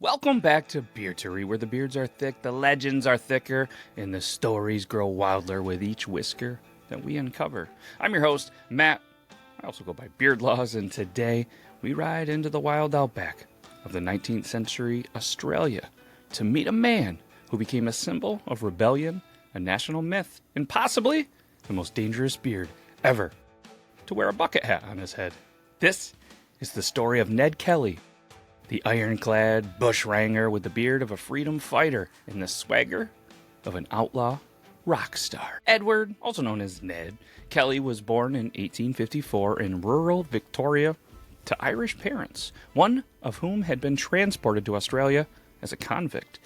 Welcome back to Beardtory, where the beards are thick, the legends are thicker, and the stories grow wilder with each whisker that we uncover. I'm your host, Matt. I also go by Beardlaws, and today we ride into the wild outback of the 19th century Australia to meet a man who became a symbol of rebellion, a national myth, and possibly the most dangerous beard ever to wear a bucket hat on his head. This is the story of Ned Kelly, the ironclad bushranger with the beard of a freedom fighter and the swagger of an outlaw rock star. Edward, also known as Ned Kelly, was born in 1854 in rural Victoria to Irish parents, one of whom had been transported to Australia as a convict.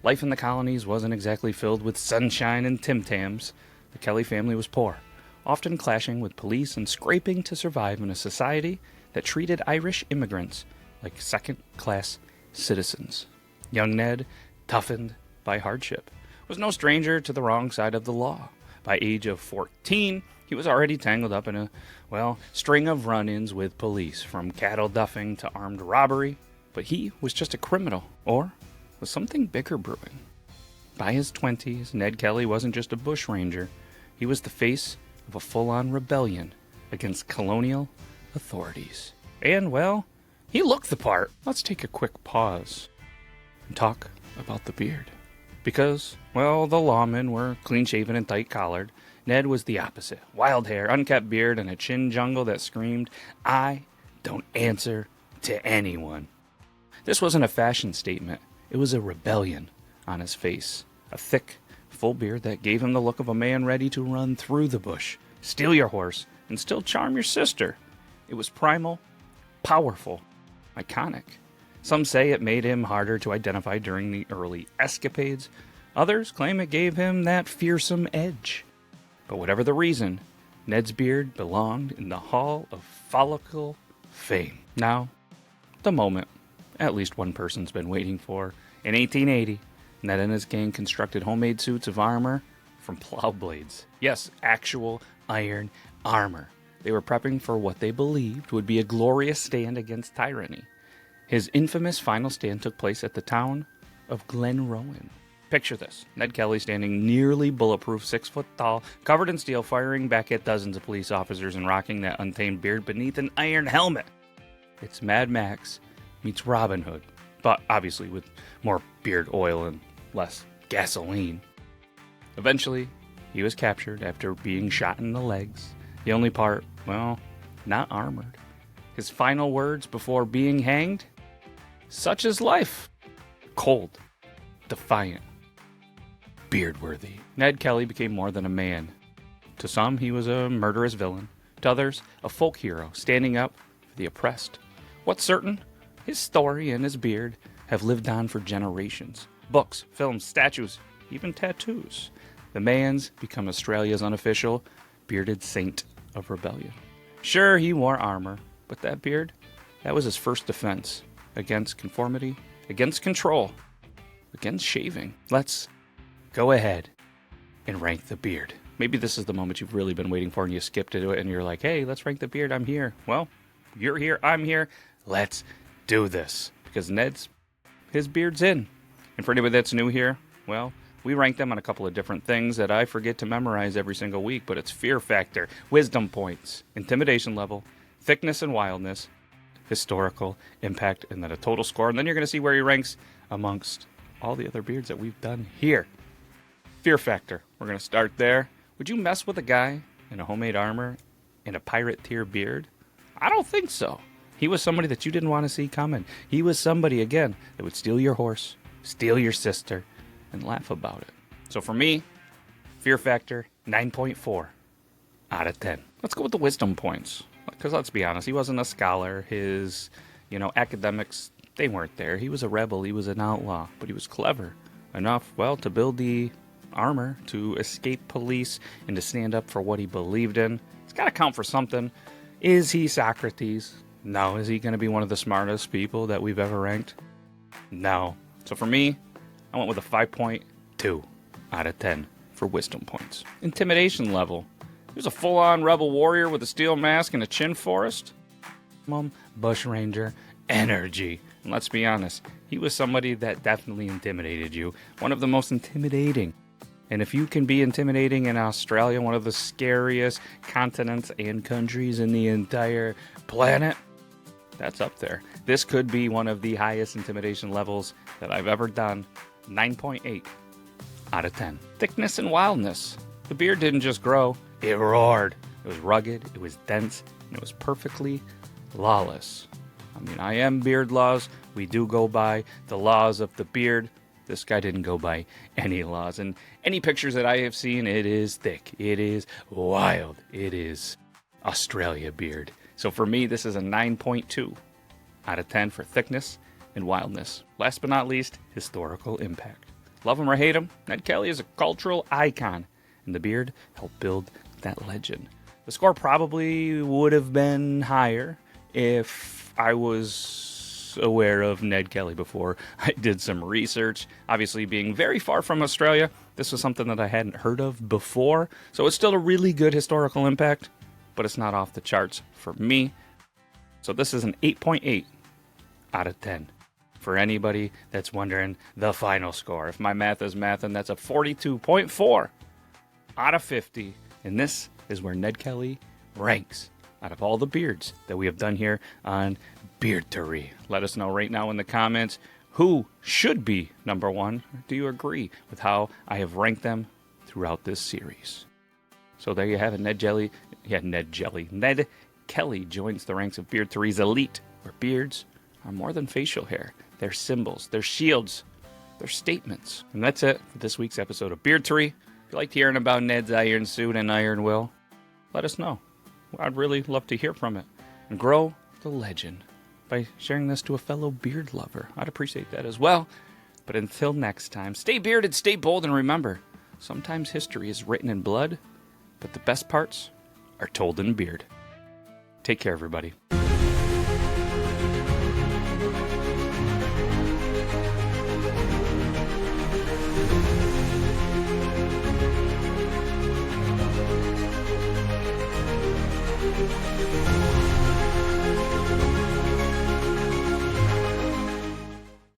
Life in the colonies wasn't exactly filled with sunshine and Tim Tams. The Kelly family was poor, often clashing with police and scraping to survive in a society that treated Irish immigrants like second-class citizens. Young Ned, toughened by hardship, was no stranger to the wrong side of the law. By age of 14, he was already tangled up in a, string of run-ins with police, from cattle duffing to armed robbery. But he was just a criminal, or was something bigger brewing? By his 20s, Ned Kelly wasn't just a bushranger. He was the face of a full-on rebellion against colonial authorities. And, he looked the part. Let's take a quick pause and talk about the beard. Because, the lawmen were clean-shaven and tight-collared. Ned was the opposite. Wild hair, unkept beard, and a chin jungle that screamed, "I don't answer to anyone." This wasn't a fashion statement. It was a rebellion on his face. A thick, full beard that gave him the look of a man ready to run through the bush, steal your horse, and still charm your sister. It was primal, powerful, iconic. Some say it made him harder to identify during the early escapades. Others claim it gave him that fearsome edge. But whatever the reason, Ned's beard belonged in the Hall of Follicle Fame. Now, the moment at least one person's been waiting for. In 1880, Ned and his gang constructed homemade suits of armor from plow blades. Yes, actual iron armor. They were prepping for what they believed would be a glorious stand against tyranny. His infamous final stand took place at the town of Glenrowan. Picture this: Ned Kelly standing nearly bulletproof, 6 foot tall, covered in steel, firing back at dozens of police officers and rocking that untamed beard beneath an iron helmet. It's Mad Max meets Robin Hood, but obviously with more beard oil and less gasoline. Eventually, he was captured after being shot in the legs. The only part, not armored. His final words before being hanged? Such is life. Cold, defiant, beard-worthy. Ned Kelly became more than a man. To some, he was a murderous villain. To others, a folk hero standing up for the oppressed. What's certain? His story and his beard have lived on for generations. Books, films, statues, even tattoos. The man's become Australia's unofficial bearded saint of rebellion. Sure, he wore armor, but that beard, that was his first defense against conformity, against control, against shaving. Let's go ahead and rank the beard. Maybe this is the moment you've really been waiting for and you skipped to it and you're like, hey, let's rank the beard. I'm here. Well, you're here. I'm here. Let's do this. Because his beard's in. And for anybody that's new here, we rank them on a couple of different things that I forget to memorize every single week, but it's fear factor, wisdom points, intimidation level, thickness and wildness, historical impact, and then a total score. And then you're going to see where he ranks amongst all the other beards that we've done here. Fear factor. We're going to start there. Would you mess with a guy in a homemade armor and a pirate tier beard? I don't think so. He was somebody that you didn't want to see coming. He was somebody, again, that would steal your horse, steal your sister, and laugh about it. So for me, fear factor, 9.4 out of 10. Let's go with the wisdom points. Because let's be honest, he wasn't a scholar. His, academics, they weren't there. He was a rebel. He was an outlaw. But he was clever enough, to build the armor to escape police and to stand up for what he believed in. It's got to count for something. Is he Socrates? No. Is he going to be one of the smartest people that we've ever ranked? No. So for me, I went with a 5.2 out of 10 for wisdom points. Intimidation level. He was a full-on rebel warrior with a steel mask and a chin forest. Bushranger energy. And let's be honest, he was somebody that definitely intimidated you. One of the most intimidating. And if you can be intimidating in Australia, one of the scariest continents and countries in the entire planet, that's up there. This could be one of the highest intimidation levels that I've ever done. 9.8 out of 10. Thickness and wildness. The beard didn't just grow, it roared. It was rugged, it was dense, and it was perfectly lawless. I mean, I am beard laws. We do go by the laws of the beard. This guy didn't go by any laws. And any pictures that I have seen, it is thick. It is wild. It is Australia beard. So for me, this is a 9.2 out of 10 for thickness and wildness. Last but not least, historical impact. Love him or hate him, Ned Kelly is a cultural icon, and the beard helped build that legend. The score probably would have been higher if I was aware of Ned Kelly before I did some research. Obviously, being very far from Australia, this was something that I hadn't heard of before, so it's still a really good historical impact, but it's not off the charts for me. So this is an 8.8 out of 10. For anybody that's wondering the final score, if my math is math, and that's a 42.4 out of 50. And this is where Ned Kelly ranks out of all the beards that we have done here on Beardtory. Let us know right now in the comments who should be number one. Do you agree with how I have ranked them throughout this series? So there you have it. Ned Kelly joins the ranks of Beardtory's elite, where beards are more than facial hair. They're symbols, they're shields, they're statements. And that's it for this week's episode of Beardtory. If you liked hearing about Ned's iron suit and iron will, let us know. I'd really love to hear from it. And grow the legend by sharing this to a fellow beard lover. I'd appreciate that as well. But until next time, stay bearded, stay bold, and remember, sometimes history is written in blood, but the best parts are told in beard. Take care, everybody.